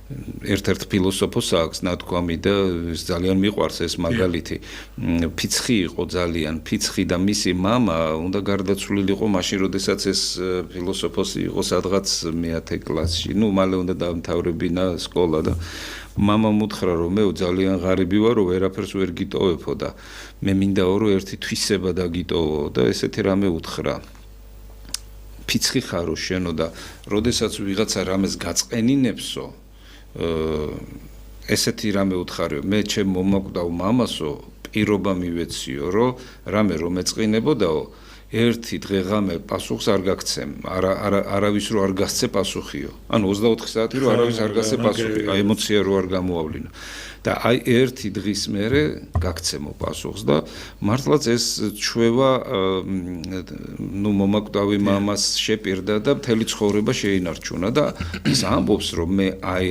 ერთ-ერთ ფილოსოფოს აქვს ნათქვამი და ძალიან მიყვარს ეს მაგალითი. ფიცხი იყო ძალიან, ფიცხი და მისი მამა უნდა გარდაცვლილიყო მაშინ, როდესაც ეს ფილოსოფოსი იყო სადღაც მე-10 კლასში. მალე უნდა დაამთავრებინა სკოლა და მამამ უთხრა, რომ მე ძალიან ღარიბი ვარო, ვერაფერს ვერ გიტოვებო და მე მინდაო, რომ ერთი თვისება დაგიტოვო და ესეთი რამე უთხრა. ფიცხი ხარო შენო და როდესაც ვიღაცა რამეს გაწყენინებსო, ესეთი რამე უთხარიო, მე ჩემ მომაკვდავ მამასო პირობა მივეციო, რომ რამე რომ ეწყინებოდაო, ერთი დღეღამე პასუხს არ გაგცემ, არავის რო არ გასცე პასუხიო. ანუ 24 საათი რო არავის არ გასცე პასუხი, ემოცია რო არ გამოავლინო. და აი ერთი დღის მერე გაგცემო პასუხს და მართლაც ეს ჩვევა მომაკვდავი მამას შეპირდა და მთელი ცხოვრება შეინარჩუნა და ის ამბობს, რომ მე აი